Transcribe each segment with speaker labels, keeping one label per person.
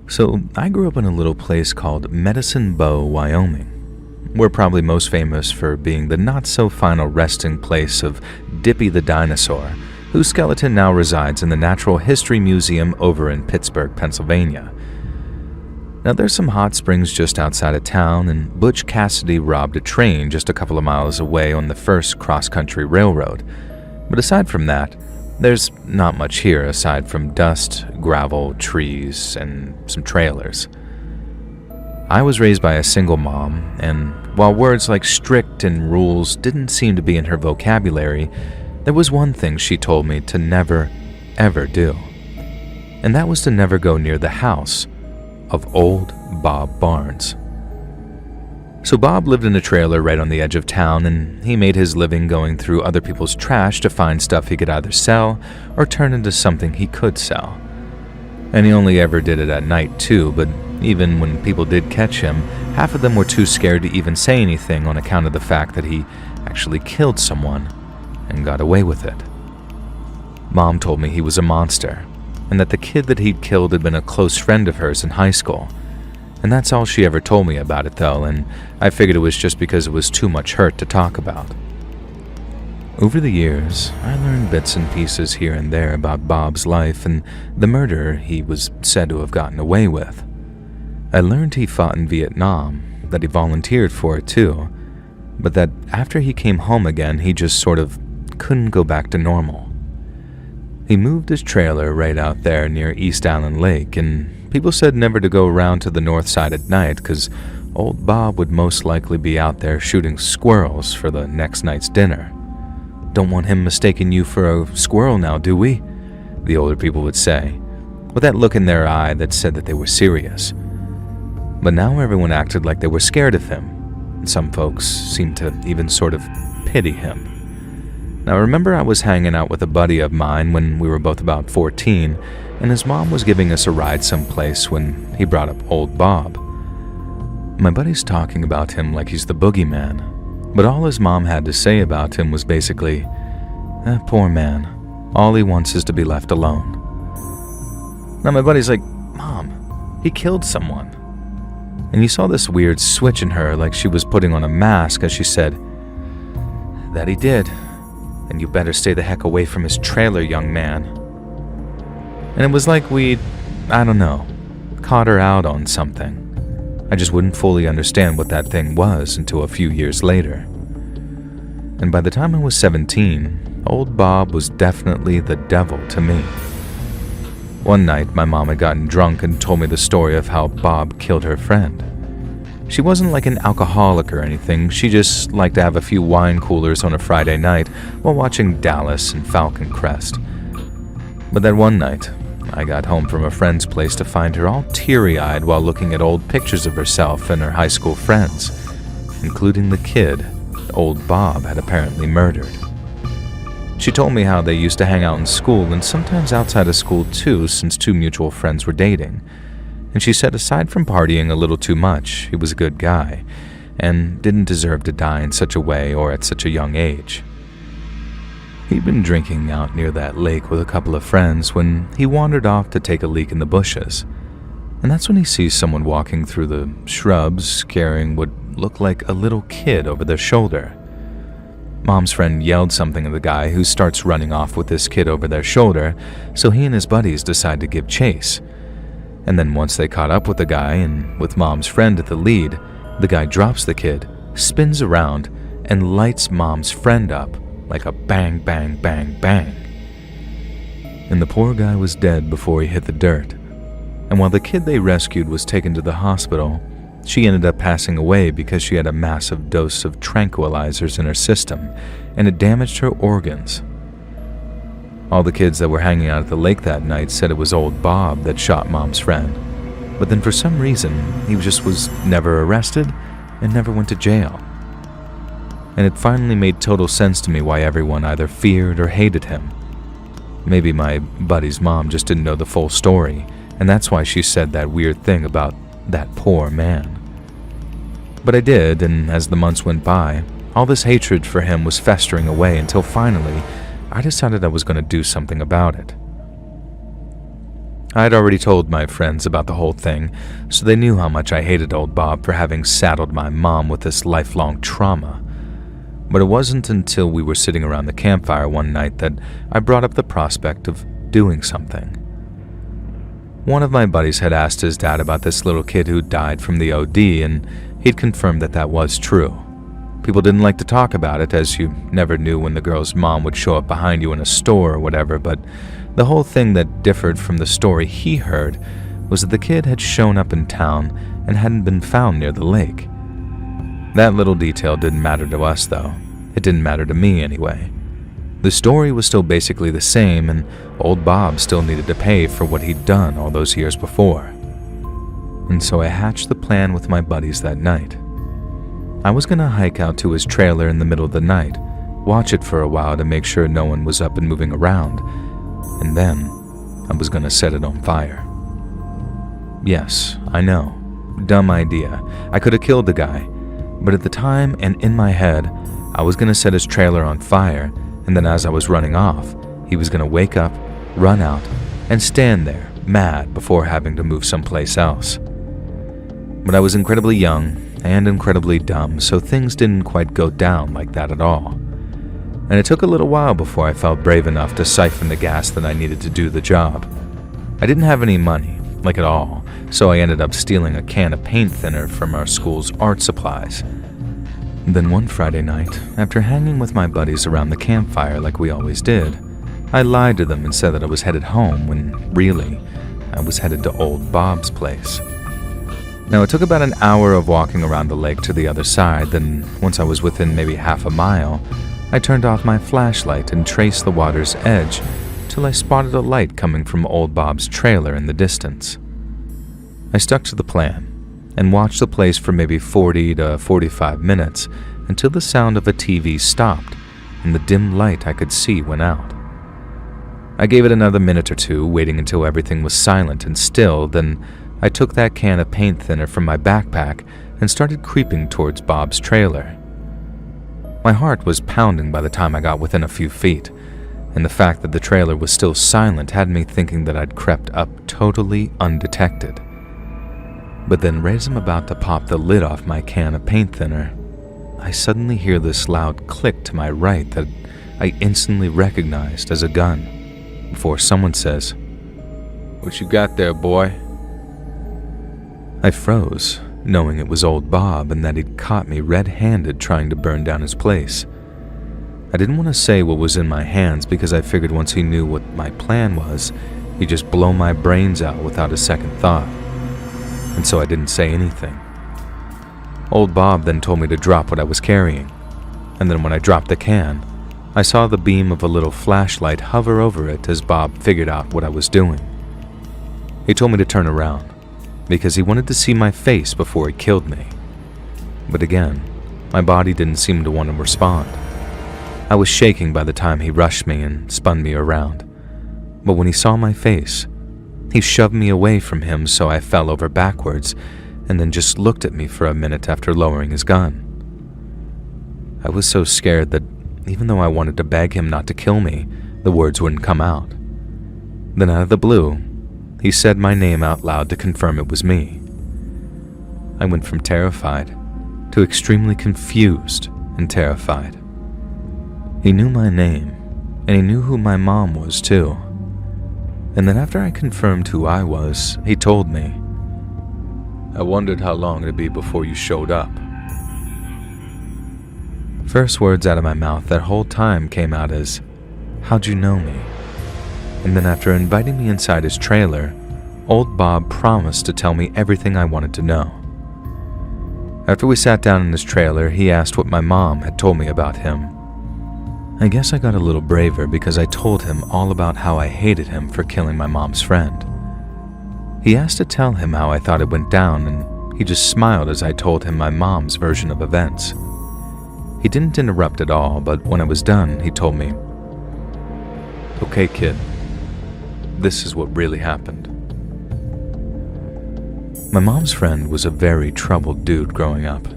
Speaker 1: So, I grew up in a little place called Medicine Bow, Wyoming. We're probably most famous for being the not-so-final resting place of Dippy the dinosaur, whose skeleton now resides in the Natural History Museum over in Pittsburgh, Pennsylvania. Now, there's some hot springs just outside of town, and Butch Cassidy robbed a train just a couple of miles away on the first cross-country railroad. But aside from that, there's not much here aside from dust, gravel, trees, and some trailers. I was raised by a single mom, and while words like strict and rules didn't seem to be in her vocabulary, there was one thing she told me to never, ever do. And that was to never go near the house of old Bob Barnes. So Bob lived in a trailer right on the edge of town, and he made his living going through other people's trash to find stuff he could either sell or turn into something he could sell. And he only ever did it at night too, but even when people did catch him, half of them were too scared to even say anything on account of the fact that he actually killed someone and got away with it. Mom told me he was a monster, and that the kid that he'd killed had been a close friend of hers in high school. And that's all she ever told me about it though, and I figured it was just because it was too much hurt to talk about. Over the years, I learned bits and pieces here and there about Bob's life and the murder he was said to have gotten away with. I learned he fought in Vietnam, that he volunteered for it too, but that after he came home again, he just sort of couldn't go back to normal. He moved his trailer right out there near East Allen Lake, and people said never to go around to the north side at night because old Bob would most likely be out there shooting squirrels for the next night's dinner. "Don't want him mistaking you for a squirrel now, do we?" the older people would say, with that look in their eye that said that they were serious. But now everyone acted like they were scared of him, and some folks seemed to even sort of pity him. Now, remember, I was hanging out with a buddy of mine when we were both about 14, and his mom was giving us a ride someplace when he brought up old Bob. My buddy's talking about him like he's the boogeyman, but all his mom had to say about him was basically, poor man, all he wants is to be left alone. Now my buddy's like, "Mom, he killed someone." And you saw this weird switch in her like she was putting on a mask as she said, "That he did. And you better stay the heck away from his trailer, young man." And it was like we'd, I don't know, caught her out on something. I just wouldn't fully understand what that thing was until a few years later. And by the time I was 17, old Bob was definitely the devil to me. One night, my mom had gotten drunk and told me the story of how Bob killed her friend. She wasn't like an alcoholic or anything, she just liked to have a few wine coolers on a Friday night while watching Dallas and Falcon Crest. But that one night, I got home from a friend's place to find her all teary-eyed while looking at old pictures of herself and her high school friends, including the kid old Bob had apparently murdered. She told me how they used to hang out in school and sometimes outside of school too, since two mutual friends were dating. And she said aside from partying a little too much, he was a good guy and didn't deserve to die in such a way or at such a young age. He'd been drinking out near that lake with a couple of friends when he wandered off to take a leak in the bushes. And that's when he sees someone walking through the shrubs carrying what looked like a little kid over their shoulder. Mom's friend yelled something at the guy, who starts running off with this kid over their shoulder, so he and his buddies decide to give chase. And then once they caught up with the guy, and with Mom's friend at the lead, the guy drops the kid, spins around, and lights Mom's friend up like a bang, bang, bang, bang. And the poor guy was dead before he hit the dirt. And while the kid they rescued was taken to the hospital, she ended up passing away because she had a massive dose of tranquilizers in her system, and it damaged her organs. All the kids that were hanging out at the lake that night said it was old Bob that shot Mom's friend, but then for some reason, he just was never arrested and never went to jail. And it finally made total sense to me why everyone either feared or hated him. Maybe my buddy's mom just didn't know the full story, and that's why she said that weird thing about that poor man. But I did, and as the months went by, all this hatred for him was festering away until finally, I decided I was going to do something about it. I had already told my friends about the whole thing, so they knew how much I hated old Bob for having saddled my mom with this lifelong trauma. But it wasn't until we were sitting around the campfire one night that I brought up the prospect of doing something. One of my buddies had asked his dad about this little kid who died from the OD, and he'd confirmed that that was true. People didn't like to talk about it, as you never knew when the girl's mom would show up behind you in a store or whatever, but the whole thing that differed from the story he heard was that the kid had shown up in town and hadn't been found near the lake. That little detail didn't matter to us, though. It didn't matter to me, anyway. The story was still basically the same, and old Bob still needed to pay for what he'd done all those years before. And so I hatched the plan with my buddies that night. I was going to hike out to his trailer in the middle of the night, watch it for a while to make sure no one was up and moving around, and then I was going to set it on fire. Yes, I know. Dumb idea. I could have killed the guy, but at the time and in my head, I was going to set his trailer on fire, and then as I was running off, he was going to wake up, run out, and stand there, mad, before having to move someplace else. But I was incredibly young and incredibly dumb, so things didn't quite go down like that at all. And it took a little while before I felt brave enough to siphon the gas that I needed to do the job. I didn't have any money, like at all, so I ended up stealing a can of paint thinner from our school's art supplies. Then one Friday night, after hanging with my buddies around the campfire like we always did, I lied to them and said that I was headed home when, really, I was headed to old Bob's place. Now, it took about an hour of walking around the lake to the other side, then once I was within maybe half a mile, I turned off my flashlight and traced the water's edge till I spotted a light coming from old Bob's trailer in the distance. I stuck to the plan and watched the place for maybe 40 to 45 minutes until the sound of a TV stopped and the dim light I could see went out. I gave it another minute or two, waiting until everything was silent and still, then I took that can of paint thinner from my backpack and started creeping towards Bob's trailer. My heart was pounding by the time I got within a few feet, and the fact that the trailer was still silent had me thinking that I'd crept up totally undetected. But then right as I'm about to pop the lid off my can of paint thinner, I suddenly hear this loud click to my right that I instantly recognized as a gun, before someone says, "What you got there, boy?" I froze, knowing it was old Bob and that he'd caught me red-handed trying to burn down his place. I didn't want to say what was in my hands because I figured once he knew what my plan was, he'd just blow my brains out without a second thought. And so I didn't say anything. Old Bob then told me to drop what I was carrying, and then when I dropped the can, I saw the beam of a little flashlight hover over it as Bob figured out what I was doing. He told me to turn around, because he wanted to see my face before he killed me. But again, my body didn't seem to want to respond. I was shaking by the time he rushed me and spun me around. But when he saw my face, he shoved me away from him so I fell over backwards and then just looked at me for a minute after lowering his gun. I was so scared that even though I wanted to beg him not to kill me, the words wouldn't come out. Then out of the blue, he said my name out loud to confirm it was me. I went from terrified to extremely confused and terrified. He knew my name, and he knew who my mom was too. And then after I confirmed who I was, he told me, "I wondered how long it'd be before you showed up." First words out of my mouth that whole time came out as, "How'd you know me?" And then after inviting me inside his trailer, old Bob promised to tell me everything I wanted to know. After we sat down in his trailer, he asked what my mom had told me about him. I guess I got a little braver because I told him all about how I hated him for killing my mom's friend. He asked to tell him how I thought it went down, and he just smiled as I told him my mom's version of events. He didn't interrupt at all, but when I was done, he told me, "Okay, kid, this is what really happened." My mom's friend was a very troubled dude growing up,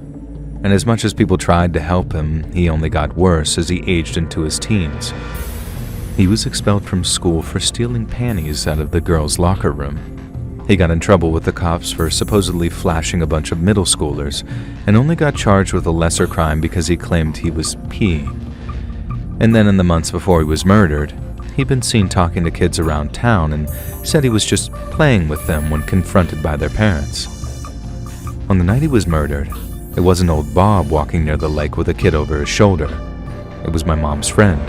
Speaker 1: and as much as people tried to help him, he only got worse as he aged into his teens. He was expelled from school for stealing panties out of the girls' locker room. He got in trouble with the cops for supposedly flashing a bunch of middle schoolers and only got charged with a lesser crime because he claimed he was peeing. And then in the months before he was murdered, he'd been seen talking to kids around town and said he was just playing with them when confronted by their parents. On the night he was murdered, it wasn't old Bob walking near the lake with a kid over his shoulder. It was my mom's friend,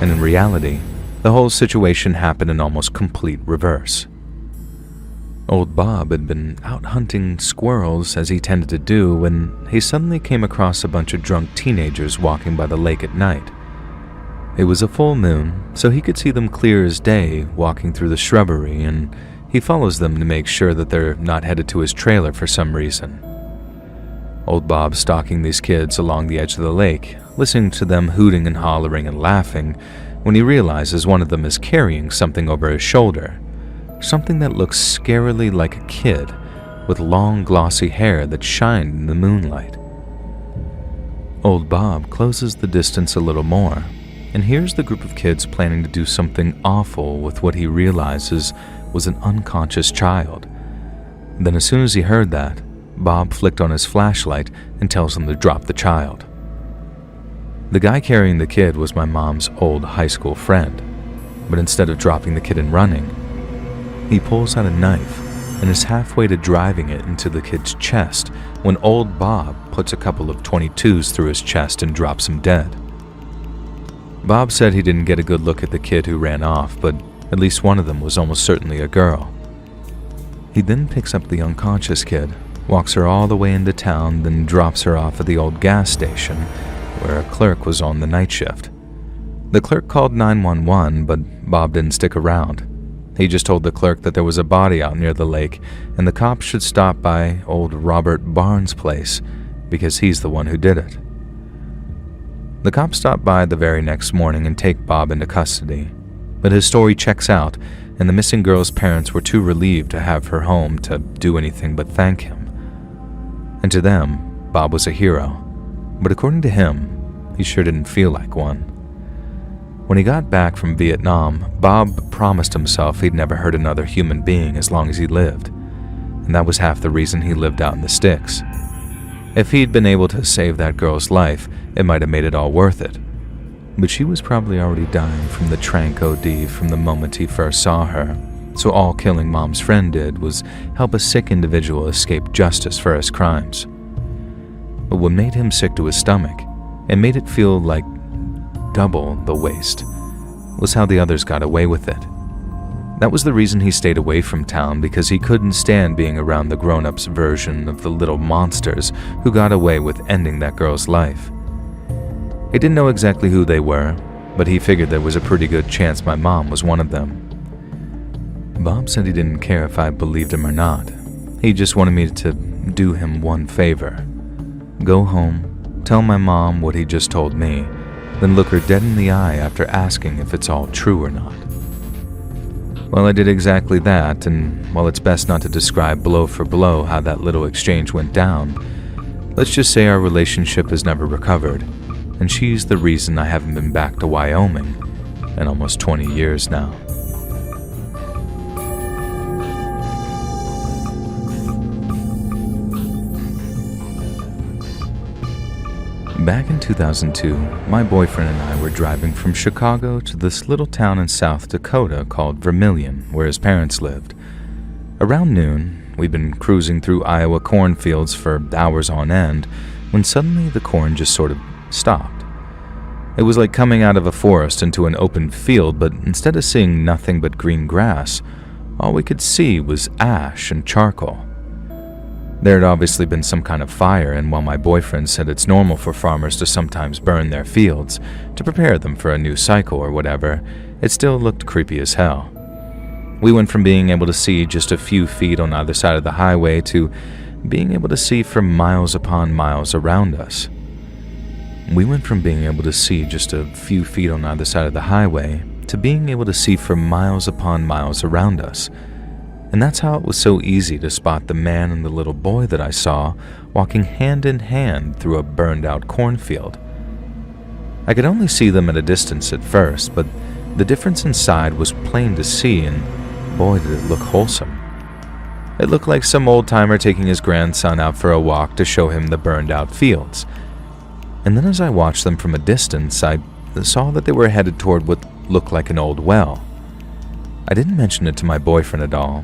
Speaker 1: and in reality, the whole situation happened in almost complete reverse. Old Bob had been out hunting squirrels as he tended to do when he suddenly came across a bunch of drunk teenagers walking by the lake at night. It was a full moon, so he could see them clear as day walking through the shrubbery, and he follows them to make sure that they're not headed to his trailer for some reason. Old Bob stalking these kids along the edge of the lake, listening to them hooting and hollering and laughing, when he realizes one of them is carrying something over his shoulder. Something that looks scarily like a kid, with long glossy hair that shined in the moonlight. Old Bob closes the distance a little more, and hears the group of kids planning to do something awful with what he realizes was an unconscious child. Then as soon as he heard that, Bob flicked on his flashlight and tells them to drop the child. The guy carrying the kid was my mom's old high school friend, but instead of dropping the kid and running, he pulls out a knife and is halfway to driving it into the kid's chest when old Bob puts a couple of .22s through his chest and drops him dead. Bob said he didn't get a good look at the kid who ran off, but at least one of them was almost certainly a girl. He then picks up the unconscious kid, walks her all the way into town, then drops her off at the old gas station where a clerk was on the night shift. The clerk called 911, but Bob didn't stick around. He just told the clerk that there was a body out near the lake and the cops should stop by old Robert Barnes' place because he's the one who did it. The cops stop by the very next morning and take Bob into custody, but his story checks out and the missing girl's parents were too relieved to have her home to do anything but thank him. And to them, Bob was a hero, but according to him, he sure didn't feel like one. When he got back from Vietnam, Bob promised himself he'd never hurt another human being as long as he lived, and that was half the reason he lived out in the sticks. If he'd been able to save that girl's life, it might have made it all worth it. But she was probably already dying from the tranq OD from the moment he first saw her, so all killing Mom's friend did was help a sick individual escape justice for his crimes. But what made him sick to his stomach, and made it feel like double the waste, was how the others got away with it. That was the reason he stayed away from town, because he couldn't stand being around the grown-ups' version of the little monsters who got away with ending that girl's life. He didn't know exactly who they were, but he figured there was a pretty good chance my mom was one of them. Bob said he didn't care if I believed him or not. He just wanted me to do him one favor. Go home, tell my mom what he just told me, then look her dead in the eye after asking if it's all true or not. Well, I did exactly that, and while it's best not to describe blow for blow how that little exchange went down, let's just say our relationship has never recovered, and she's the reason I haven't been back to Wyoming in almost 20 years now. Back in 2002, my boyfriend and I were driving from Chicago to this little town in South Dakota called Vermilion, where his parents lived. Around noon, we'd been cruising through Iowa cornfields for hours on end, when suddenly the corn just sort of stopped. It was like coming out of a forest into an open field, but instead of seeing nothing but green grass, all we could see was ash and charcoal. There had obviously been some kind of fire, and while my boyfriend said it's normal for farmers to sometimes burn their fields to prepare them for a new cycle or whatever, it still looked creepy as hell. We went from being able to see just a few feet on either side of the highway to being able to see for miles upon miles around us. We went from being able to see just a few feet on either side of the highway to being able to see for miles upon miles around us. And that's how it was so easy to spot the man and the little boy that I saw walking hand in hand through a burned-out cornfield. I could only see them at a distance at first, but The difference inside was plain to see, and boy did it look wholesome. It looked like some old-timer taking his grandson out for a walk to show him the burned-out fields. And then as I watched them from a distance, I saw that they were headed toward what looked like an old well. I didn't mention it to my boyfriend at all.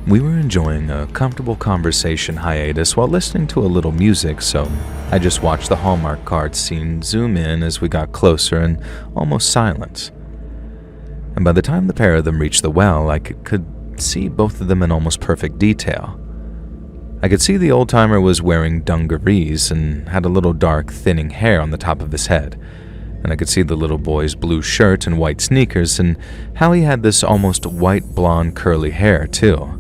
Speaker 1: We were enjoying a comfortable conversation hiatus while listening to a little music, so I just watched the Hallmark card scene zoom in as we got closer in almost silence. And by the time the pair of them reached the well, I could see both of them in almost perfect detail. I could see the old-timer was wearing dungarees and had a little dark, thinning hair on the top of his head, and I could see the little boy's blue shirt and white sneakers and how he had this almost white blonde curly hair too.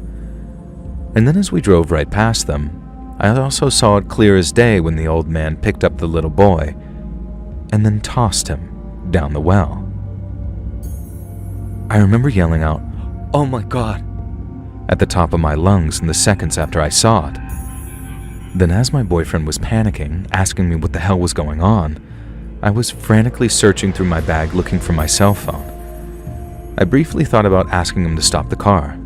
Speaker 1: And then as we drove right past them, I also saw it clear as day when the old man picked up the little boy and then tossed him down the well. I remember yelling out, "Oh my God," at the top of my lungs in the seconds after I saw it. Then as my boyfriend was panicking, asking me what the hell was going on, I was frantically searching through my bag looking for my cell phone. I briefly thought about asking him to stop the car,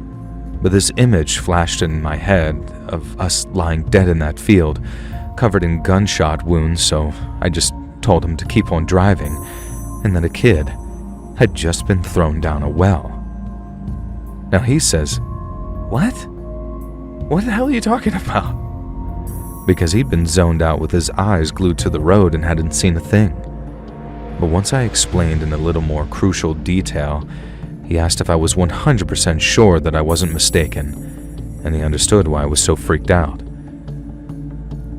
Speaker 1: but this image flashed in my head of us lying dead in that field, covered in gunshot wounds, so I just told him to keep on driving, and that a kid had just been thrown down a well. Now he says, "What? What the hell are you talking about?" Because he'd been zoned out with his eyes glued to the road and hadn't seen a thing. But once I explained in a little more crucial detail, he asked if I was 100% sure that I wasn't mistaken, and he understood why I was so freaked out.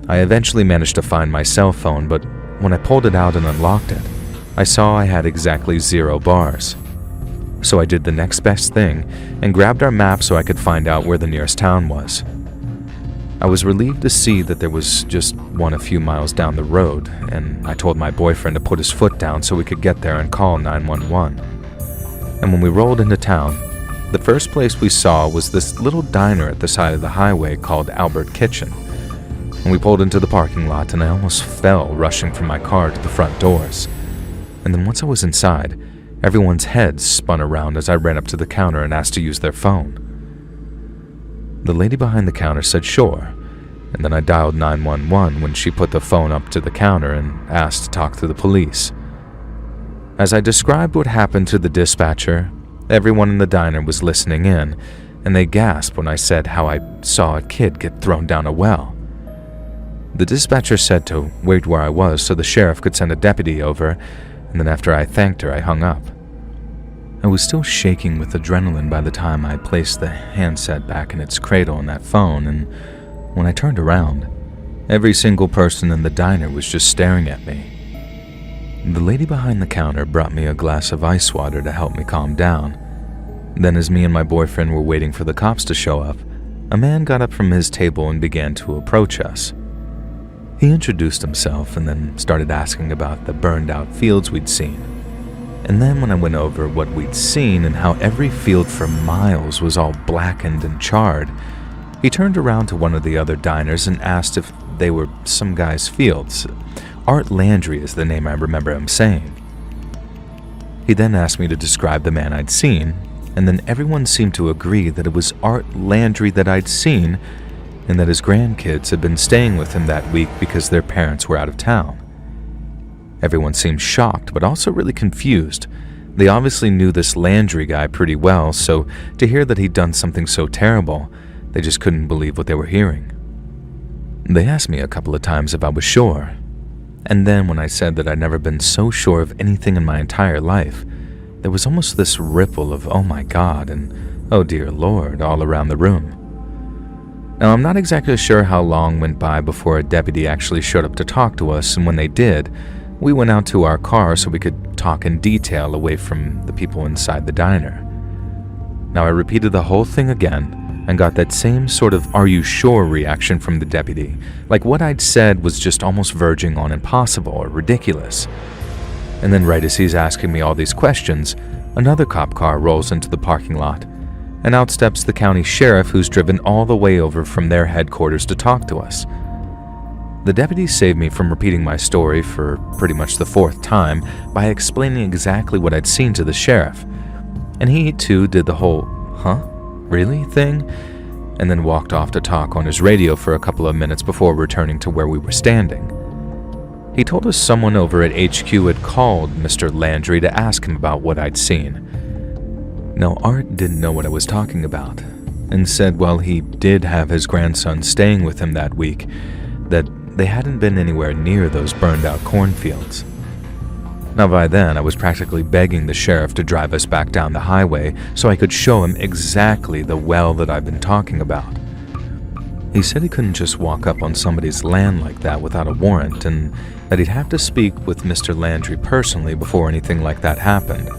Speaker 1: I eventually managed to find my cell phone, but when I pulled it out and unlocked it, I saw I had exactly 0 bars. So I did the next best thing and grabbed our map so I could find out where the nearest town was. I was relieved to see that there was just one a few miles down the road, and I told my boyfriend to put his foot down so we could get there and call 911. And when we rolled into town, the first place we saw was this little diner at the side of the highway called Albert Kitchen. And we pulled into the parking lot and I almost fell rushing from my car to the front doors. And then once I was inside, everyone's heads spun around as I ran up to the counter and asked to use their phone. The lady behind the counter said sure, and then I dialed 911 when she put the phone up to the counter and asked to talk to the police. As I described what happened to the dispatcher, everyone in the diner was listening in, and they gasped when I said how I saw a kid get thrown down a well. The dispatcher said to wait where I was so the sheriff could send a deputy over, and then after I thanked her, I hung up. I was still shaking with adrenaline by the time I placed the handset back in its cradle on that phone, and when I turned around, every single person in the diner was just staring at me. The lady behind the counter brought me a glass of ice water to help me calm down. Then as me and my boyfriend were waiting for the cops to show up, a man got up from his table and began to approach us. He introduced himself and then started asking about the burned-out fields we'd seen. And then when I went over what we'd seen and how every field for miles was all blackened and charred, he turned around to one of the other diners and asked if they were some guy's fields. Art Landry is the name I remember him saying. He then asked me to describe the man I'd seen, and then everyone seemed to agree that it was Art Landry that I'd seen, and that his grandkids had been staying with him that week because their parents were out of town. Everyone seemed shocked, but also really confused. They obviously knew this Landry guy pretty well, so to hear that he'd done something so terrible, they just couldn't believe what they were hearing. They asked me a couple of times if I was sure, and then when I said that I'd never been so sure of anything in my entire life, there was almost this ripple of "oh my God" and "oh dear Lord" all around the room. Now, I'm not exactly sure how long went by before a deputy actually showed up to talk to us, and when they did, we went out to our car so we could talk in detail away from the people inside the diner. Now, I repeated the whole thing again and got that same sort of "are you sure" reaction from the deputy, like what I'd said was just almost verging on impossible or ridiculous. And then right as he's asking me all these questions, another cop car rolls into the parking lot, and out steps the county sheriff who's driven all the way over from their headquarters to talk to us. The deputy saved me from repeating my story for pretty much the fourth time by explaining exactly what I'd seen to the sheriff. And he too did the whole, "Huh? Really?" thing, and then walked off to talk on his radio for a couple of minutes before returning to where we were standing. He told us someone over at HQ had called Mr. Landry to ask him about what I'd seen. Now, Art didn't know what I was talking about, and said while he did have his grandson staying with him that week, that they hadn't been anywhere near those burned-out cornfields. Now, by then, I was practically begging the sheriff to drive us back down the highway so I could show him exactly the well that I've been talking about. He said he couldn't just walk up on somebody's land like that without a warrant, and that he'd have to speak with Mr. Landry personally before anything like that happened.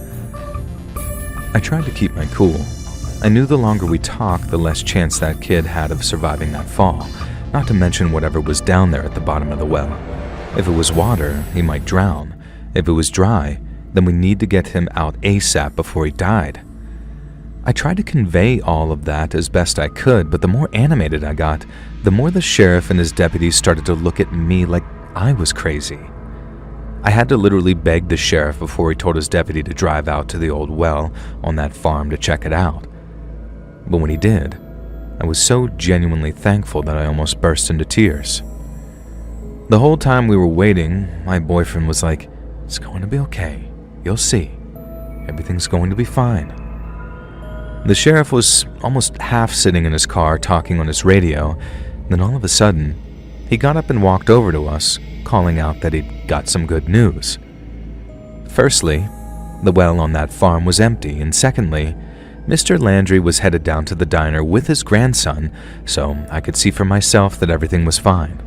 Speaker 1: I tried to keep my cool. I knew the longer we talked, the less chance that kid had of surviving that fall, not to mention whatever was down there at the bottom of the well. If it was water, he might drown. If it was dry, then we need to get him out ASAP before he died. I tried to convey all of that as best I could, but the more animated I got, the more the sheriff and his deputies started to look at me like I was crazy. I had to literally beg the sheriff before he told his deputy to drive out to the old well on that farm to check it out. But when he did, I was so genuinely thankful that I almost burst into tears. The whole time we were waiting, my boyfriend was like, "It's going to be okay. You'll see. Everything's going to be fine." The sheriff was almost half sitting in his car talking on his radio. Then all of a sudden, he got up and walked over to us, calling out that he'd got some good news. Firstly, the well on that farm was empty, and secondly, Mr. Landry was headed down to the diner with his grandson, so I could see for myself that everything was fine.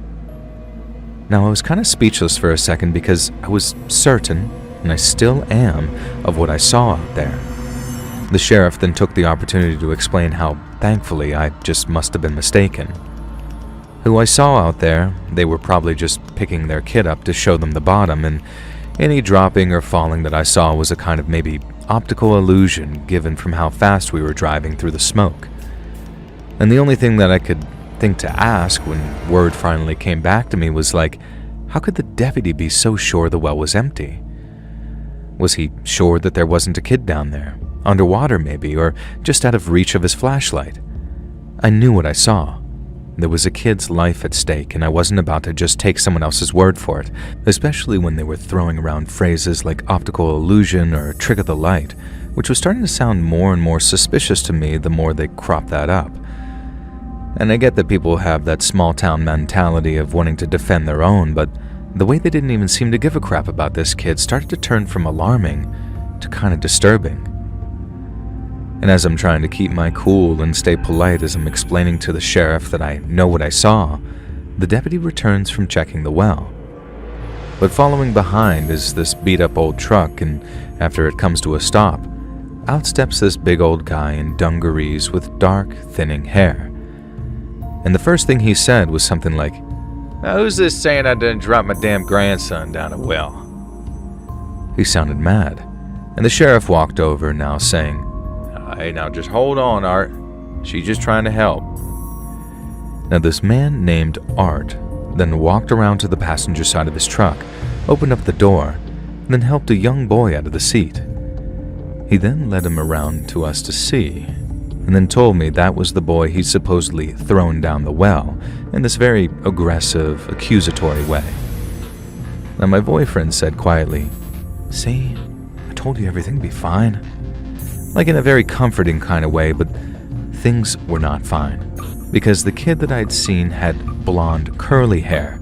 Speaker 1: Now, I was kind of speechless for a second because I was certain, and I still am, of what I saw out there. The sheriff then took the opportunity to explain how, thankfully, I just must have been mistaken. Who I saw out there, they were probably just picking their kid up to show them the bottom, and any dropping or falling that I saw was a kind of maybe optical illusion given from how fast we were driving through the smoke. And the only thing that I could think to ask when word finally came back to me was like, how could the deputy be so sure the well was empty? Was he sure that there wasn't a kid down there? Underwater maybe, or just out of reach of his flashlight? I knew what I saw. There was a kid's life at stake, and I wasn't about to just take someone else's word for it, especially when they were throwing around phrases like optical illusion or trick of the light, which was starting to sound more and more suspicious to me the more they cropped that up. And I get that people have that small-town mentality of wanting to defend their own, but the way they didn't even seem to give a crap about this kid started to turn from alarming to kind of disturbing. And as I'm trying to keep my cool and stay polite as I'm explaining to the sheriff that I know what I saw, the deputy returns from checking the well. But following behind is this beat-up old truck, and after it comes to a stop, out steps this big old guy in dungarees with dark, thinning hair. And the first thing he said was something like, "Now who's this saying I didn't drop my damn grandson down a well?" He sounded mad, and the sheriff walked over now saying, "Hey, now just hold on, Art. She's just trying to help." Now this man named Art then walked around to the passenger side of his truck, opened up the door, and then helped a young boy out of the seat. He then led him around to us to see, and then told me that was the boy he'd supposedly thrown down the well in this very aggressive, accusatory way. Now my boyfriend said quietly, "See, I told you everything would be fine." Like in a very comforting kind of way, but things were not fine, because the kid that I'd seen had blonde, curly hair,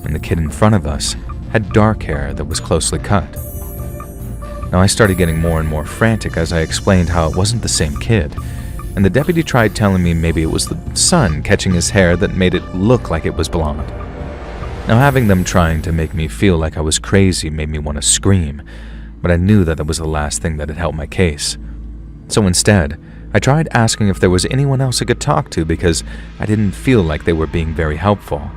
Speaker 1: and the kid in front of us had dark hair that was closely cut. Now I started getting more and more frantic as I explained how it wasn't the same kid, and the deputy tried telling me maybe it was the sun catching his hair that made it look like it was blonde. Now having them trying to make me feel like I was crazy made me want to scream, but I knew that was the last thing that had helped my case. So instead, I tried asking if there was anyone else I could talk to because I didn't feel like they were being very helpful.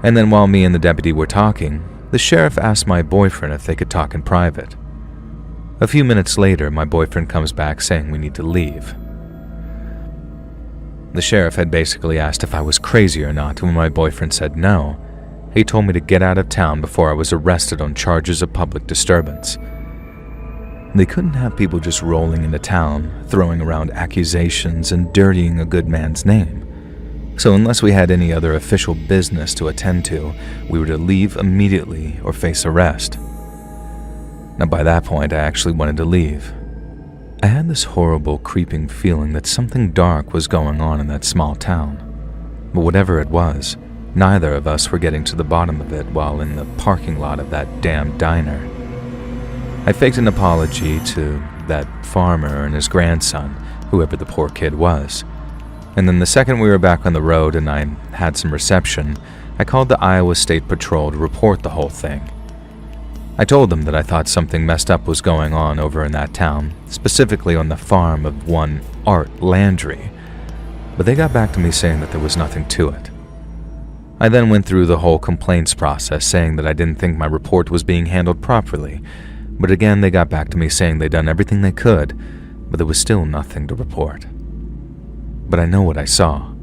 Speaker 1: And then while me and the deputy were talking, the sheriff asked my boyfriend if they could talk in private. A few minutes later, my boyfriend comes back saying we need to leave. The sheriff had basically asked if I was crazy or not when my boyfriend said no, He told me to get out of town before I was arrested on charges of public disturbance. They couldn't have people just rolling into town, throwing around accusations and dirtying a good man's name. So unless we had any other official business to attend to, we were to leave immediately or face arrest. Now by that point, I actually wanted to leave. I had this horrible, creeping feeling that something dark was going on in that small town. But whatever it was, neither of us were getting to the bottom of it while in the parking lot of that damn diner. I faked an apology to that farmer and his grandson, whoever the poor kid was. And then the second we were back on the road and I had some reception, I called the Iowa State Patrol to report the whole thing. I told them that I thought something messed up was going on over in that town, specifically on the farm of one Art Landry, but they got back to me saying that there was nothing to it. I then went through the whole complaints process, saying that I didn't think my report was being handled properly, but again they got back to me saying they'd done everything they could, but there was still nothing to report. But I know what I saw.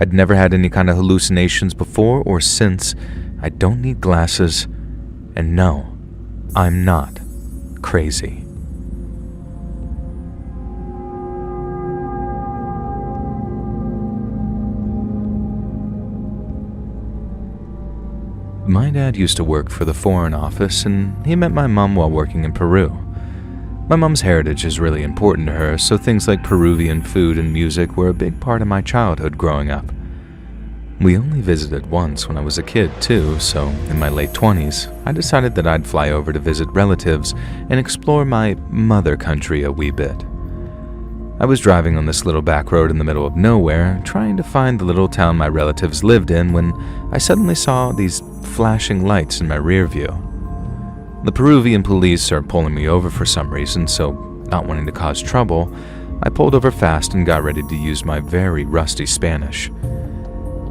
Speaker 1: I'd never had any kind of hallucinations before or since. I don't need glasses, and no, I'm not crazy. My dad used to work for the Foreign Office, and he met my mom while working in Peru. My mom's heritage is really important to her, so things like Peruvian food and music were a big part of my childhood growing up. We only visited once when I was a kid too, so in my late 20s, I decided that I'd fly over to visit relatives and explore my mother country a wee bit. I was driving on this little back road in the middle of nowhere, trying to find the little town my relatives lived in, when I suddenly saw these flashing lights in my rear view. The Peruvian police are pulling me over for some reason, so not wanting to cause trouble, I pulled over fast and got ready to use my very rusty Spanish.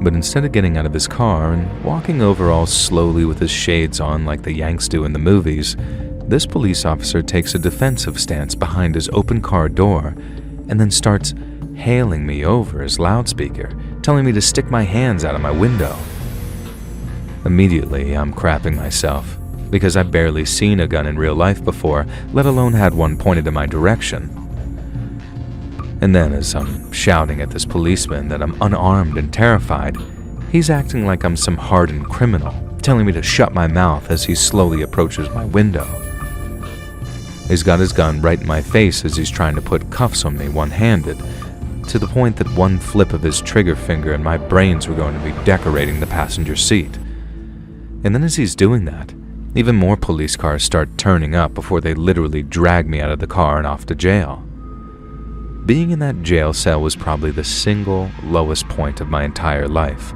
Speaker 1: But instead of getting out of his car and walking over all slowly with his shades on like the Yanks do in the movies, this police officer takes a defensive stance behind his open car door and then starts hailing me over his loudspeaker, telling me to stick my hands out of my window. Immediately, I'm crapping myself, because I've barely seen a gun in real life before, let alone had one pointed in my direction. And then as I'm shouting at this policeman that I'm unarmed and terrified, he's acting like I'm some hardened criminal, telling me to shut my mouth as he slowly approaches my window. He's got his gun right in my face as he's trying to put cuffs on me one-handed, to the point that one flip of his trigger finger and my brains were going to be decorating the passenger seat. And then as he's doing that, even more police cars start turning up before they literally drag me out of the car and off to jail. Being in that jail cell was probably the single lowest point of my entire life.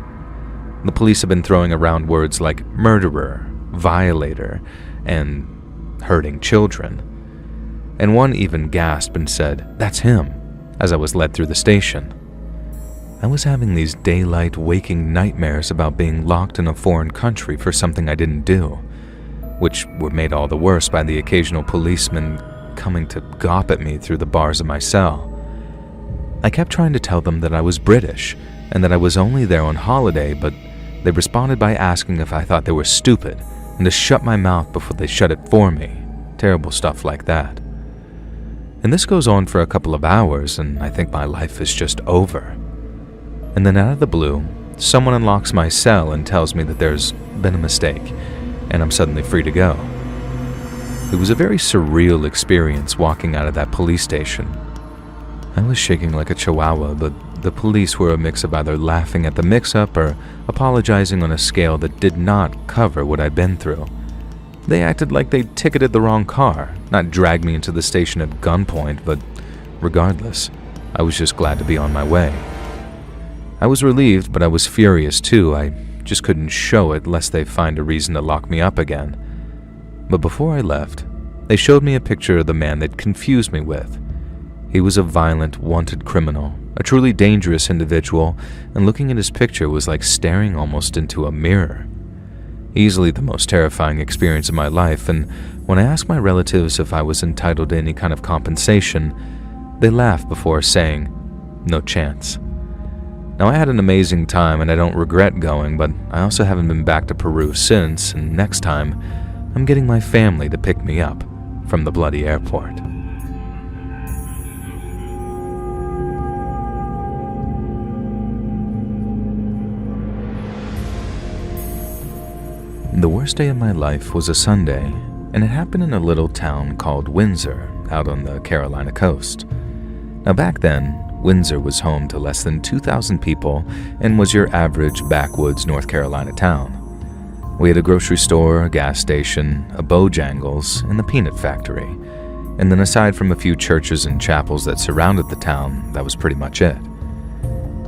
Speaker 1: The police have been throwing around words like murderer, violator, and hurting children. And one even gasped and said, "That's him," as I was led through the station. I was having these daylight waking nightmares about being locked in a foreign country for something I didn't do, which were made all the worse by the occasional policeman coming to gawp at me through the bars of my cell. I kept trying to tell them that I was British and that I was only there on holiday, but they responded by asking if I thought they were stupid and to shut my mouth before they shut it for me. Terrible stuff like that. And this goes on for a couple of hours, and I think my life is just over. And then out of the blue, someone unlocks my cell and tells me that there's been a mistake, and I'm suddenly free to go. It was a very surreal experience walking out of that police station. I was shaking like a chihuahua, but the police were a mix of either laughing at the mix-up or apologizing on a scale that did not cover what I'd been through. They acted like they'd ticketed the wrong car, not dragged me into the station at gunpoint, but regardless, I was just glad to be on my way. I was relieved, but I was furious too. I just couldn't show it lest they find a reason to lock me up again. But before I left, they showed me a picture of the man they'd confused me with. He was a violent, wanted criminal, a truly dangerous individual, and looking at his picture was like staring almost into a mirror. Easily the most terrifying experience of my life, and when I asked my relatives if I was entitled to any kind of compensation, they laughed before saying, "No chance." Now, I had an amazing time and I don't regret going, but I also haven't been back to Peru since, and next time, I'm getting my family to pick me up from the bloody airport. The worst day of my life was a Sunday, and it happened in a little town called Windsor, out on the Carolina coast. Now back then, Windsor was home to less than 2,000 people and was your average backwoods North Carolina town. We had a grocery store, a gas station, a Bojangles, and the peanut factory. And then aside from a few churches and chapels that surrounded the town, that was pretty much it.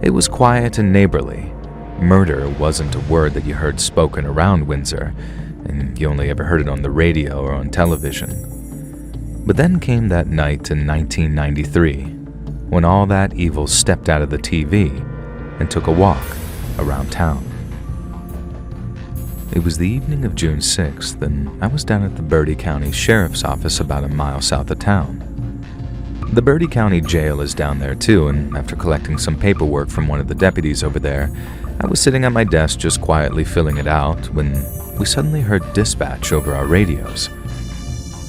Speaker 1: It was quiet and neighborly. Murder wasn't a word that you heard spoken around Windsor, and you only ever heard it on the radio or on television. But then came that night in 1993, when all that evil stepped out of the TV and took a walk around town. It was the evening of June 6th, and I was down at the Bertie County Sheriff's Office about a mile south of town. The Bertie County Jail is down there too, and after collecting some paperwork from one of the deputies over there, I was sitting at my desk just quietly filling it out when we suddenly heard dispatch over our radios.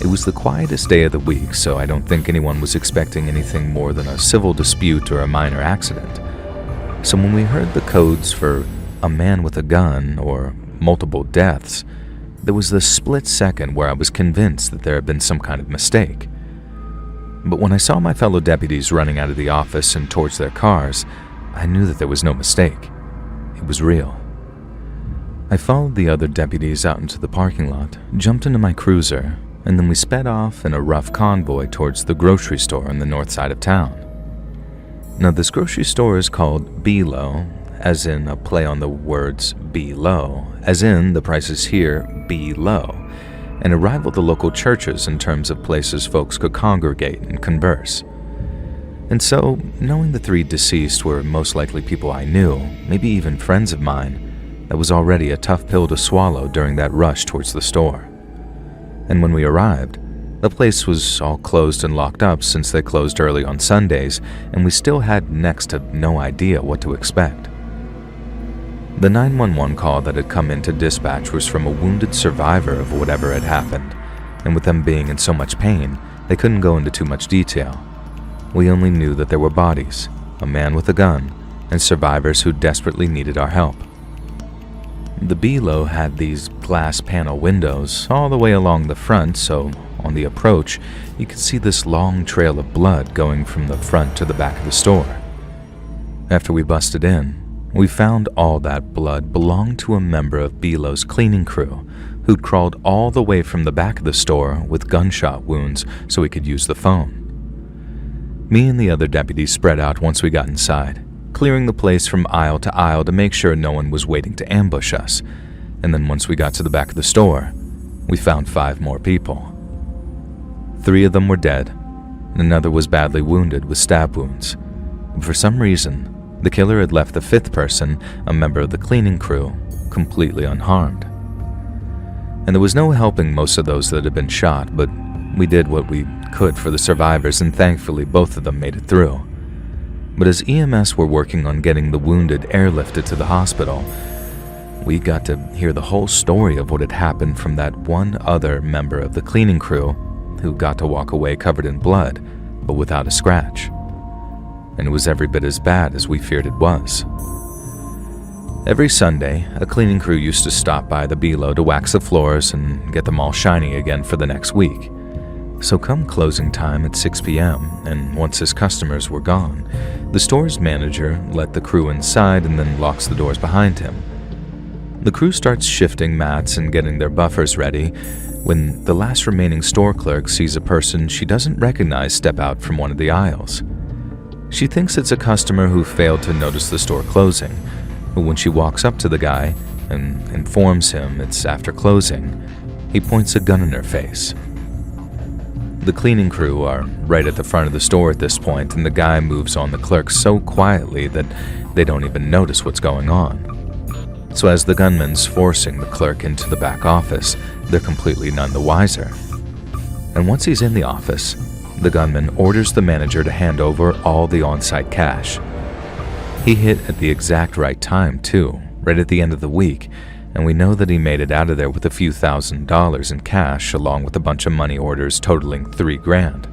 Speaker 1: It was the quietest day of the week, so I don't think anyone was expecting anything more than a civil dispute or a minor accident. So when we heard the codes for a man with a gun or multiple deaths, there was this split second where I was convinced that there had been some kind of mistake. But when I saw my fellow deputies running out of the office and towards their cars, I knew that there was no mistake. It was real. I followed the other deputies out into the parking lot, jumped into my cruiser, and then we sped off in a rough convoy towards the grocery store on the north side of town. Now, this grocery store is called B-Low, as in a play on the words be low, as in the prices here be low, and a rival to local churches in terms of places folks could congregate and converse. And so, knowing the three deceased were most likely people I knew, maybe even friends of mine, that was already a tough pill to swallow during that rush towards the store. And when we arrived, the place was all closed and locked up since they closed early on Sundays, and we still had next to no idea what to expect. The 911 call that had come into dispatch was from a wounded survivor of whatever had happened, and with them being in so much pain, they couldn't go into too much detail. We only knew that there were bodies, a man with a gun, and survivors who desperately needed our help. The B-Low had these glass panel windows all the way along the front, so on the approach, you could see this long trail of blood going from the front to the back of the store. After we busted in, we found all that blood belonged to a member of B-Low's cleaning crew who'd crawled all the way from the back of the store with gunshot wounds so he could use the phone. Me and the other deputies spread out once we got inside, clearing the place from aisle to aisle to make sure no one was waiting to ambush us, and then once we got to the back of the store, we found 5 more people. 3 of them were dead, and another was badly wounded with stab wounds. For some reason, the killer had left the 5th person, a member of the cleaning crew, completely unharmed. And there was no helping most of those that had been shot, but we did what we could for the survivors, and thankfully both of them made it through. But as EMS were working on getting the wounded airlifted to the hospital, we got to hear the whole story of what had happened from that one other member of the cleaning crew who got to walk away covered in blood, but without a scratch. And it was every bit as bad as we feared it was. Every Sunday, a cleaning crew used to stop by the B-Low to wax the floors and get them all shiny again for the next week. So come closing time at 6 p.m., and once his customers were gone, the store's manager let the crew inside and then locks the doors behind him. The crew starts shifting mats and getting their buffers ready when the last remaining store clerk sees a person she doesn't recognize step out from one of the aisles. She thinks it's a customer who failed to notice the store closing, but when she walks up to the guy and informs him it's after closing, he points a gun in her face. The cleaning crew are right at the front of the store at this point, and the guy moves on the clerk so quietly that they don't even notice what's going on. So as the gunman's forcing the clerk into the back office, they're completely none the wiser. And once he's in the office, the gunman orders the manager to hand over all the on-site cash. He hit at the exact right time, too, right at the end of the week, and we know that he made it out of there with a few $1,000s in cash along with a bunch of money orders totaling $3,000.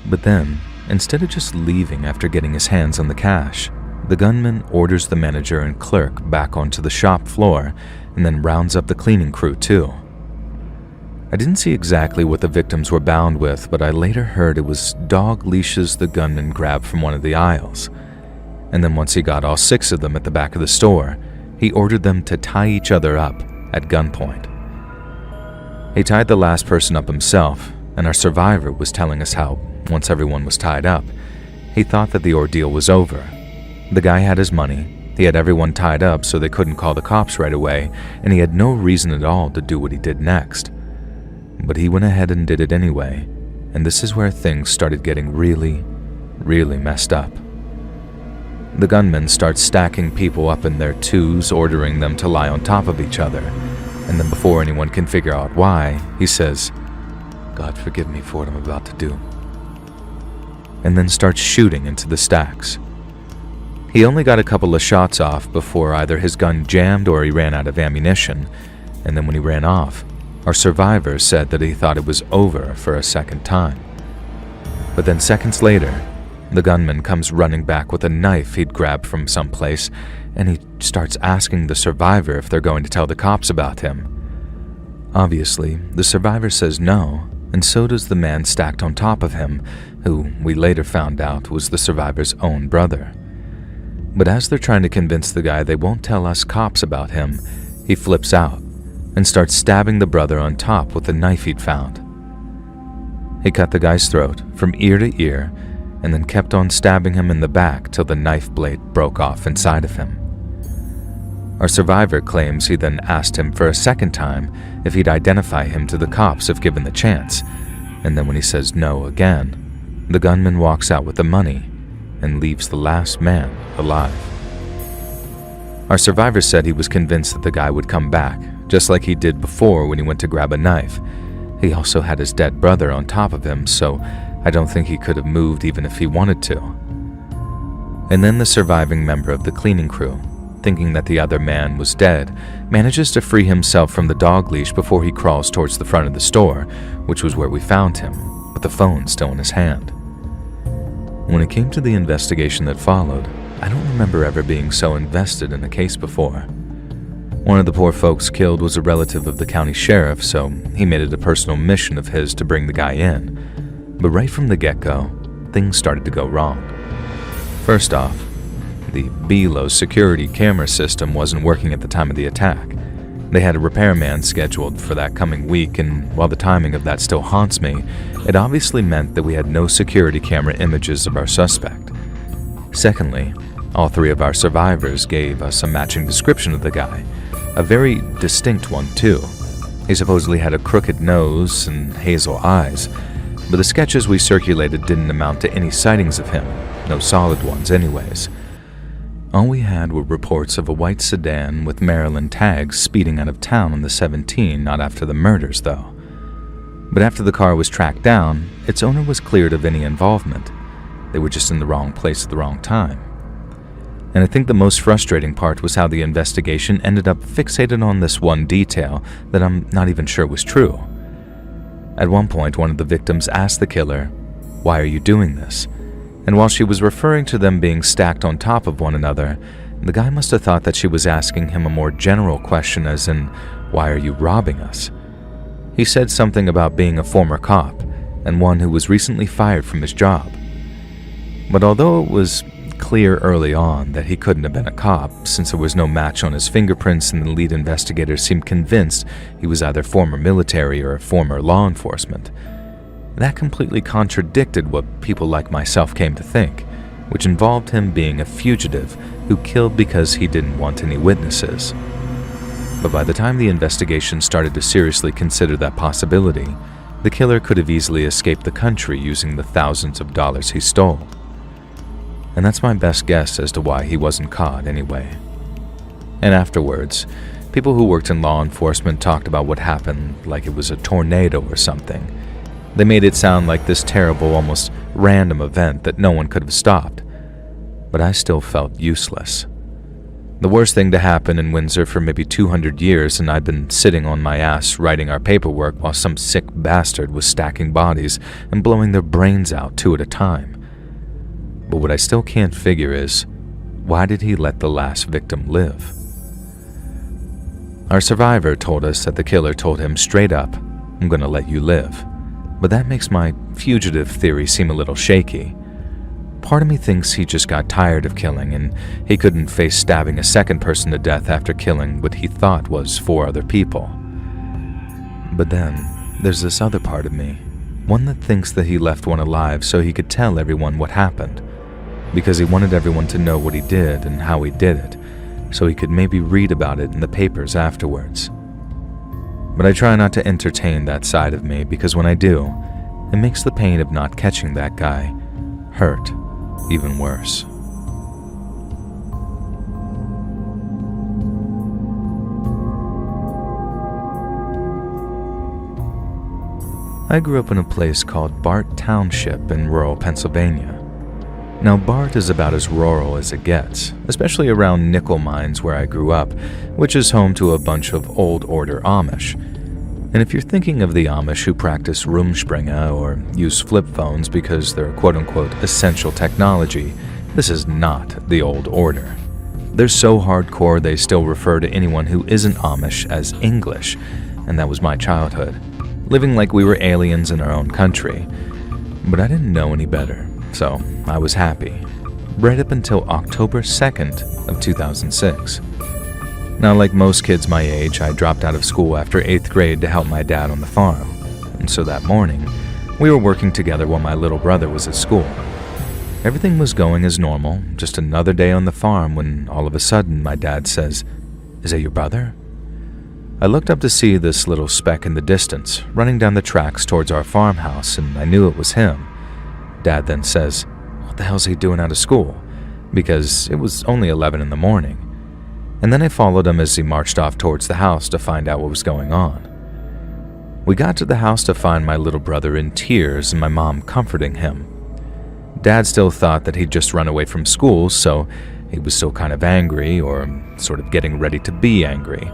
Speaker 1: But then, instead of just leaving after getting his hands on the cash, the gunman orders the manager and clerk back onto the shop floor and then rounds up the cleaning crew too. I didn't see exactly what the victims were bound with, but I later heard it was dog leashes the gunman grabbed from one of the aisles. And then once he got all 6 of them at the back of the store, he ordered them to tie each other up at gunpoint. He tied the last person up himself, and our survivor was telling us how, once everyone was tied up, he thought that the ordeal was over. The guy had his money, he had everyone tied up so they couldn't call the cops right away, and he had no reason at all to do what he did next. But he went ahead and did it anyway, and this is where things started getting really, really messed up. The gunman starts stacking people up in their twos, ordering them to lie on top of each other, and then before anyone can figure out why, he says, "God forgive me for what I'm about to do," and then starts shooting into the stacks. He only got a couple of shots off before either his gun jammed or he ran out of ammunition, and then when he ran off, our survivor said that he thought it was over for a second time. But then seconds later, the gunman comes running back with a knife he'd grabbed from someplace, and he starts asking the survivor if they're going to tell the cops about him. Obviously, the survivor says no, and so does the man stacked on top of him, who we later found out was the survivor's own brother. But as they're trying to convince the guy they won't tell us cops about him, he flips out and starts stabbing the brother on top with the knife he'd found. He cut the guy's throat from ear to ear and then kept on stabbing him in the back till the knife blade broke off inside of him. Our survivor claims he then asked him for a second time if he'd identify him to the cops if given the chance, and then when he says no again, the gunman walks out with the money and leaves the last man alive. Our survivor said he was convinced that the guy would come back, just like he did before when he went to grab a knife. He also had his dead brother on top of him, so I don't think he could have moved even if he wanted to. And then the surviving member of the cleaning crew, thinking that the other man was dead, manages to free himself from the dog leash before he crawls towards the front of the store, which was where we found him, with the phone still in his hand. When it came to the investigation that followed, I don't remember ever being so invested in a case before. One of the poor folks killed was a relative of the county sheriff, so he made it a personal mission of his to bring the guy in. But right from the get-go, things started to go wrong. First off, the Below security camera system wasn't working at the time of the attack. They had a repairman scheduled for that coming week, and while the timing of that still haunts me, it obviously meant that we had no security camera images of our suspect. Secondly, all 3 of our survivors gave us a matching description of the guy, a very distinct one too. He supposedly had a crooked nose and hazel eyes, but the sketches we circulated didn't amount to any sightings of him, no solid ones anyways. All we had were reports of a white sedan with Maryland tags speeding out of town on the 17 not after the murders though. But after the car was tracked down, its owner was cleared of any involvement. They were just in the wrong place at the wrong time. And I think the most frustrating part was how the investigation ended up fixated on this one detail that I'm not even sure was true. At one point, one of the victims asked the killer, "Why are you doing this?" And while she was referring to them being stacked on top of one another, the guy must have thought that she was asking him a more general question as in, "Why are you robbing us?" He said something about being a former cop and one who was recently fired from his job. But although it was clear early on that he couldn't have been a cop since there was no match on his fingerprints and the lead investigator seemed convinced he was either former military or former law enforcement, that completely contradicted what people like myself came to think, which involved him being a fugitive who killed because he didn't want any witnesses. But by the time the investigation started to seriously consider that possibility, the killer could have easily escaped the country using the thousands of dollars he stole. And that's my best guess as to why he wasn't caught anyway. And afterwards, people who worked in law enforcement talked about what happened like it was a tornado or something. They made it sound like this terrible, almost random event that no one could have stopped. but I still felt useless. The worst thing to happen in Windsor for maybe 200 years, and I'd been sitting on my ass writing our paperwork while some sick bastard was stacking bodies and blowing their brains out 2 at a time. But what I still can't figure is, why did he let the last victim live? Our survivor told us that the killer told him straight up, "I'm gonna let you live." But that makes my fugitive theory seem a little shaky. Part of me thinks he just got tired of killing and he couldn't face stabbing a second person to death after killing what he thought was 4 other people. But then, there's this other part of me, one that thinks that he left one alive so he could tell everyone what happened, because he wanted everyone to know what he did and how he did it, so he could maybe read about it in the papers afterwards. But I try not to entertain that side of me, because when I do, it makes the pain of not catching that guy hurt even worse. I grew up in a place called Bart Township in rural Pennsylvania. Now, Bart is about as rural as it gets, especially around nickel mines where I grew up, which is home to a bunch of old order Amish. And if you're thinking of the Amish who practice Rumspringa or use flip phones because they're quote-unquote essential technology, this is not the old order. They're so hardcore they still refer to anyone who isn't Amish as English, and that was my childhood, living like we were aliens in our own country. But I didn't know any better, so I was happy, right up until October 2nd of 2006. Now, like most kids my age, I dropped out of school after 8th grade to help my dad on the farm, and so that morning, we were working together while my little brother was at school. Everything was going as normal, just another day on the farm, when all of a sudden my dad says, "Is that your brother?" I looked up to see this little speck in the distance, running down the tracks towards our farmhouse, and I knew it was him. Dad then says, "What the hell's he doing out of school?" Because it was only 11 in the morning. And then I followed him as he marched off towards the house to find out what was going on. We got to the house to find my little brother in tears and my mom comforting him. Dad still thought that he'd just run away from school, so he was still kind of angry, or sort of getting ready to be angry.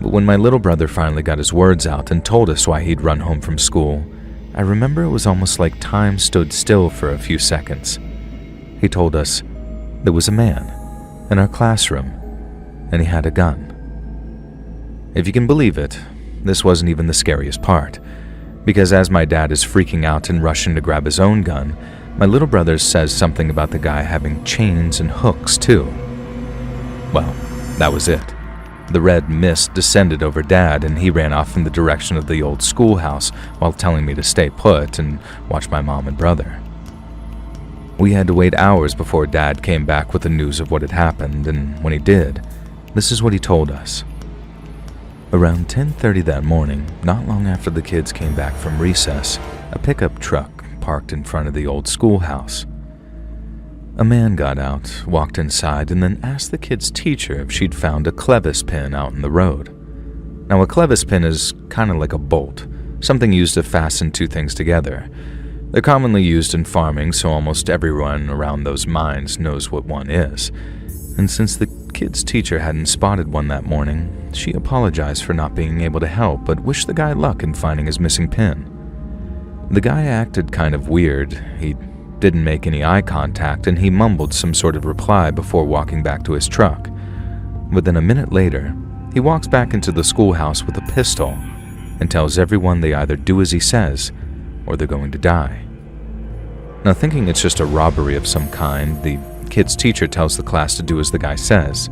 Speaker 1: But when my little brother finally got his words out and told us why he'd run home from school, I remember it was almost like time stood still for a few seconds. He told us there was a man in our classroom, and he had a gun. If you can believe it, this wasn't even the scariest part, because as my dad is freaking out and rushing to grab his own gun, my little brother says something about the guy having chains and hooks too. Well, that was it. The red mist descended over Dad, and he ran off in the direction of the old schoolhouse while telling me to stay put and watch my mom and brother. We had to wait hours before Dad came back with the news of what had happened, and when he did, this is what he told us. Around 10:30 that morning, not long after the kids came back from recess, a pickup truck parked in front of the old schoolhouse. A man got out, walked inside, and then asked the kid's teacher if she'd found a clevis pin out in the road. Now, a clevis pin is kind of like a bolt, something used to fasten 2 things together. They're commonly used in farming, so almost everyone around those mines knows what one is. And since the kid's teacher hadn't spotted one that morning, she apologized for not being able to help, but wished the guy luck in finding his missing pin. The guy acted kind of weird. He didn't make any eye contact, and he mumbled some sort of reply before walking back to his truck. But then a minute later, he walks back into the schoolhouse with a pistol and tells everyone they either do as he says or they're going to die. Now, thinking it's just a robbery of some kind, the kid's teacher tells the class to do as the guy says.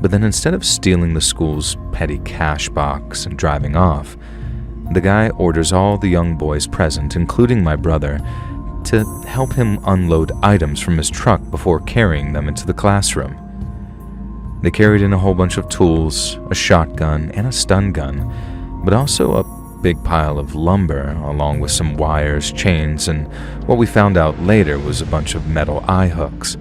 Speaker 1: But then instead of stealing the school's petty cash box and driving off, the guy orders all the young boys present, including my brother, to help him unload items from his truck before carrying them into the classroom. They carried in a whole bunch of tools, a shotgun, and a stun gun, but also a big pile of lumber, along with some wires, chains, and what we found out later was a bunch of metal eye hooks.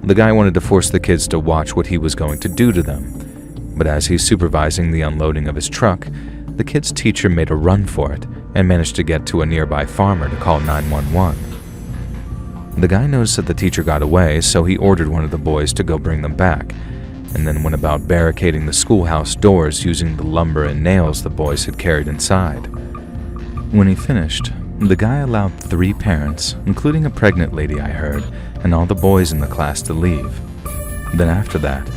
Speaker 1: The guy wanted to force the kids to watch what he was going to do to them, but as he's supervising the unloading of his truck, the kid's teacher made a run for it and managed to get to a nearby farmer to call 911. The guy noticed that the teacher got away, so he ordered one of the boys to go bring them back, and then went about barricading the schoolhouse doors using the lumber and nails the boys had carried inside. When he finished, the guy allowed 3 parents, including a pregnant lady I heard, and all the boys in the class to leave. Then after that,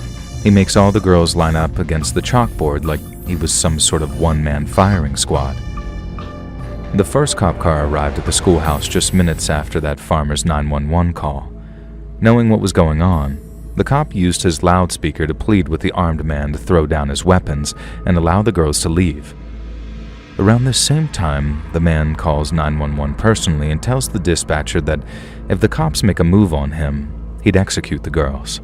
Speaker 1: he makes all the girls line up against the chalkboard like he was some sort of one-man firing squad. The first cop car arrived at the schoolhouse just minutes after that farmer's 911 call. Knowing what was going on, the cop used his loudspeaker to plead with the armed man to throw down his weapons and allow the girls to leave. Around this same time, the man calls 911 personally and tells the dispatcher that if the cops make a move on him, he'd execute the girls.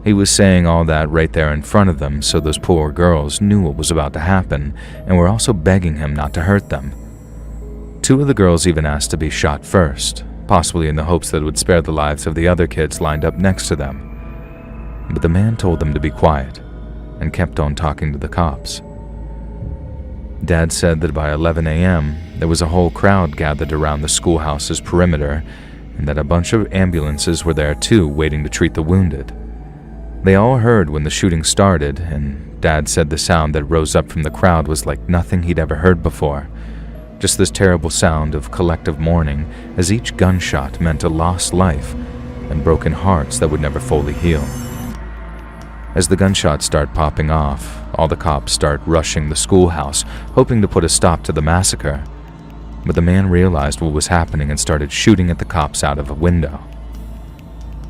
Speaker 1: He was saying all that right there in front of them, so those poor girls knew what was about to happen and were also begging him not to hurt them. 2 of the girls even asked to be shot first, possibly in the hopes that it would spare the lives of the other kids lined up next to them. But the man told them to be quiet and kept on talking to the cops. Dad said that by 11 a.m., there was a whole crowd gathered around the schoolhouse's perimeter and that a bunch of ambulances were there too, waiting to treat the wounded. They all heard when the shooting started, and Dad said the sound that rose up from the crowd was like nothing he'd ever heard before. Just this terrible sound of collective mourning as each gunshot meant a lost life and broken hearts that would never fully heal. As the gunshots start popping off, all the cops start rushing the schoolhouse, hoping to put a stop to the massacre. But the man realized what was happening and started shooting at the cops out of a window.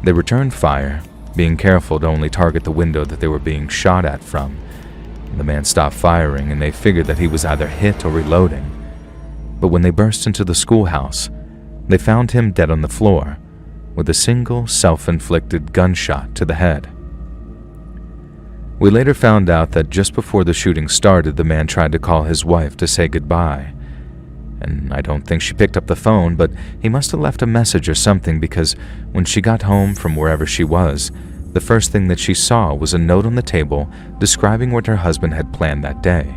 Speaker 1: They returned fire, being careful to only target the window that they were being shot at from. The man stopped firing and they figured that he was either hit or reloading. But when they burst into the schoolhouse, they found him dead on the floor, with a single self-inflicted gunshot to the head. We later found out that just before the shooting started, the man tried to call his wife to say goodbye. And I don't think she picked up the phone, but he must have left a message or something, because when she got home from wherever she was, the first thing that she saw was a note on the table describing what her husband had planned that day.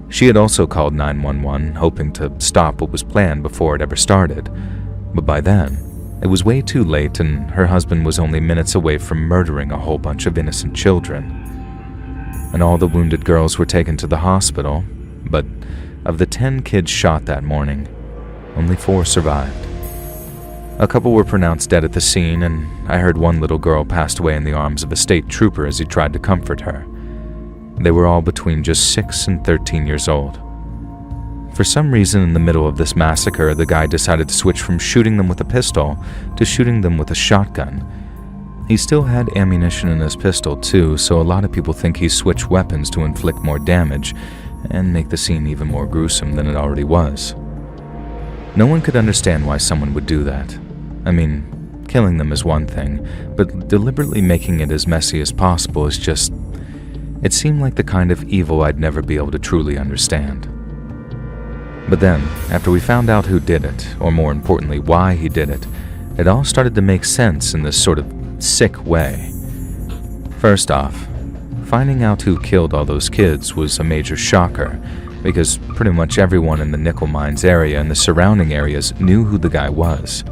Speaker 1: She had also called 911, hoping to stop what was planned before it ever started. But by then, it was way too late, and her husband was only minutes away from murdering a whole bunch of innocent children. And all the wounded girls were taken to the hospital, but of the 10 kids shot that morning, only 4 survived. A couple were pronounced dead at the scene, and I heard one little girl passed away in the arms of a state trooper as he tried to comfort her. They were all between just 6 and 13 years old. For some reason, in the middle of this massacre, the guy decided to switch from shooting them with a pistol to shooting them with a shotgun. He still had ammunition in his pistol too, so a lot of people think he switched weapons to inflict more damage and make the scene even more gruesome than it already was. No one could understand why someone would do that. I mean, killing them is one thing, but deliberately making it as messy as possible is just... It seemed like the kind of evil I'd never be able to truly understand. But then, after we found out who did it, or more importantly, why he did it, it all started to make sense in this sort of sick way. First off, finding out who killed all those kids was a major shocker, because pretty much everyone in the nickel mines area and the surrounding areas knew who the guy was.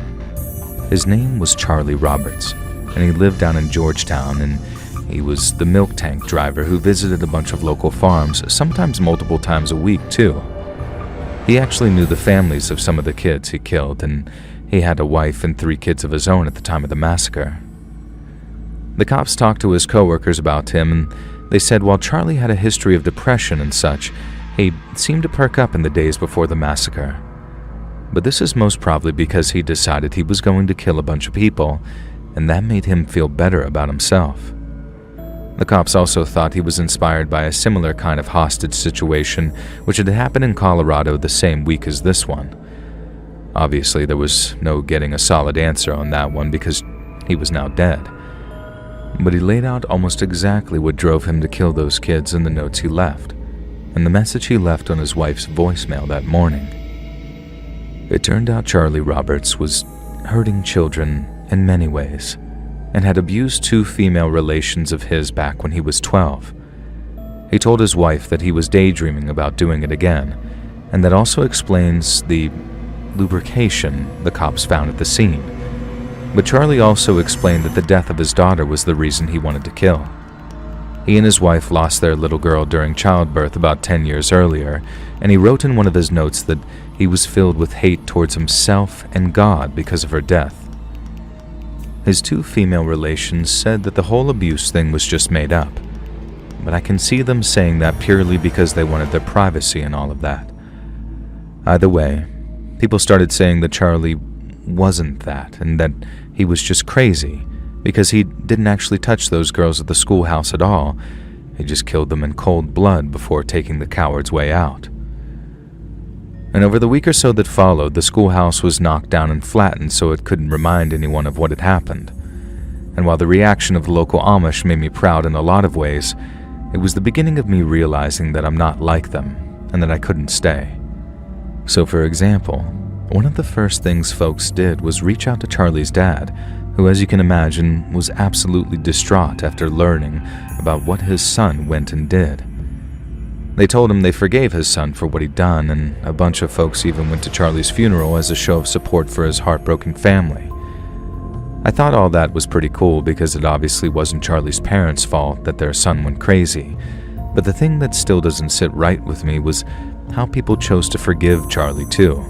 Speaker 1: His name was Charlie Roberts, and he lived down in Georgetown, and he was the milk tank driver who visited a bunch of local farms, sometimes multiple times a week too. He actually knew the families of some of the kids he killed, and he had a wife and 3 kids of his own at the time of the massacre. The cops talked to his coworkers about him, and they said while Charlie had a history of depression and such, he seemed to perk up in the days before the massacre. But this is most probably because he decided he was going to kill a bunch of people, and that made him feel better about himself. The cops also thought he was inspired by a similar kind of hostage situation which had happened in Colorado the same week as this one. Obviously, there was no getting a solid answer on that one because he was now dead. But he laid out almost exactly what drove him to kill those kids in the notes he left, and the message he left on his wife's voicemail that morning. It turned out Charlie Roberts was hurting children in many ways, and had abused 2 female relations of his back when he was 12. He told his wife that he was daydreaming about doing it again, and that also explains the lubrication the cops found at the scene, But Charlie also explained that the death of his daughter was the reason he wanted to kill. He and his wife lost their little girl during childbirth about 10 years earlier, and he wrote in one of his notes that he was filled with hate towards himself and God because of her death. His two female relations said that the whole abuse thing was just made up, but I can see them saying that purely because they wanted their privacy and all of that. Either way, people started saying that Charlie wasn't that, and that he was just crazy because he didn't actually touch those girls at the schoolhouse at all. He just killed them in cold blood before taking the coward's way out. And over the week or so that followed, the schoolhouse was knocked down and flattened so it couldn't remind anyone of what had happened. And while the reaction of the local Amish made me proud in a lot of ways, it was the beginning of me realizing that I'm not like them and that I couldn't stay. So for example, one of the first things folks did was reach out to Charlie's dad, who, as you can imagine, was absolutely distraught after learning about what his son went and did. They told him they forgave his son for what he'd done, and a bunch of folks even went to Charlie's funeral as a show of support for his heartbroken family. I thought all that was pretty cool because it obviously wasn't Charlie's parents' fault that their son went crazy, but the thing that still doesn't sit right with me was how people chose to forgive Charlie too.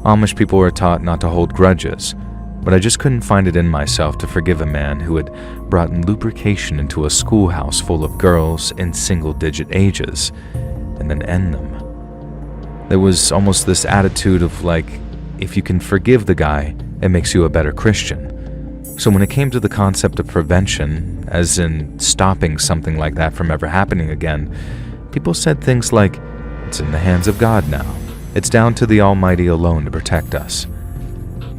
Speaker 1: Amish people were taught not to hold grudges, but I just couldn't find it in myself to forgive a man who had brought lubrication into a schoolhouse full of girls in single-digit ages, and then end them. There was almost this attitude of like, if you can forgive the guy, it makes you a better Christian. So when it came to the concept of prevention, as in stopping something like that from ever happening again, people said things like, it's in the hands of God now. It's down to the Almighty alone to protect us.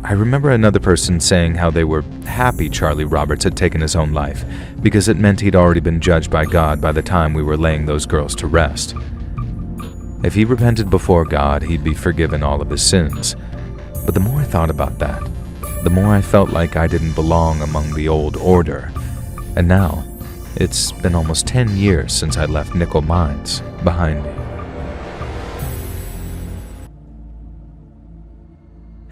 Speaker 1: I remember another person saying how they were happy Charlie Roberts had taken his own life because it meant he'd already been judged by God by the time we were laying those girls to rest. If he repented before God, he'd be forgiven all of his sins. But the more I thought about that, the more I felt like I didn't belong among the old order. And now, it's been almost 10 years since I left Nickel Mines behind me.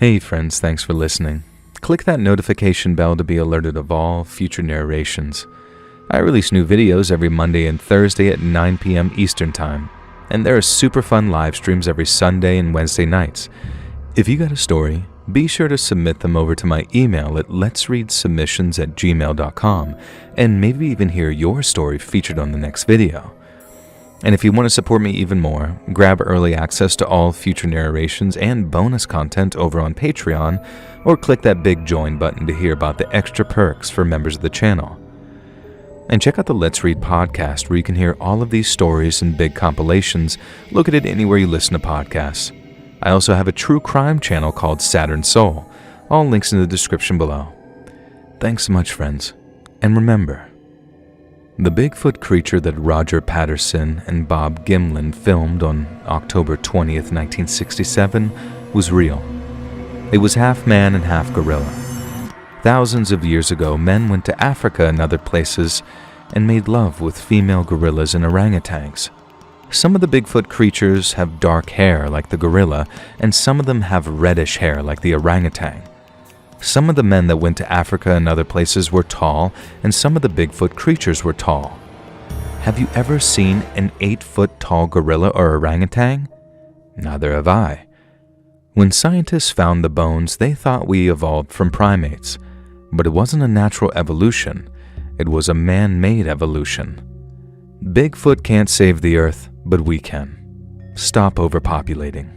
Speaker 1: Hey friends, thanks for listening. Click that notification bell to be alerted of all future narrations. I release new videos every Monday and Thursday at 9 p.m. Eastern Time, and there are super fun live streams every Sunday and Wednesday nights. If you got a story, be sure to submit them over to my email at letsreadsubmissions@gmail.com, and maybe even hear your story featured on the next video. And if you want to support me even more, grab early access to all future narrations and bonus content over on Patreon, or click that big join button to hear about the extra perks for members of the channel. And check out the Let's Read podcast, where you can hear all of these stories and big compilations located anywhere you listen to podcasts. I also have a true crime channel called Saturn Soul, all links in the description below. Thanks so much, friends, and remember, the Bigfoot creature that Roger Patterson and Bob Gimlin filmed on October 20th, 1967 was real. It was half man and half gorilla. Thousands of years ago, men went to Africa and other places and made love with female gorillas and orangutans. Some of the Bigfoot creatures have dark hair like the gorilla, and some of them have reddish hair like the orangutan. Some of the men that went to Africa and other places were tall, and some of the Bigfoot creatures were tall. Have you ever seen an 8-foot tall gorilla or orangutan? Neither have I. When scientists found the bones, they thought we evolved from primates, but it wasn't a natural evolution, it was a man-made evolution. Bigfoot can't save the earth, but we can. Stop overpopulating.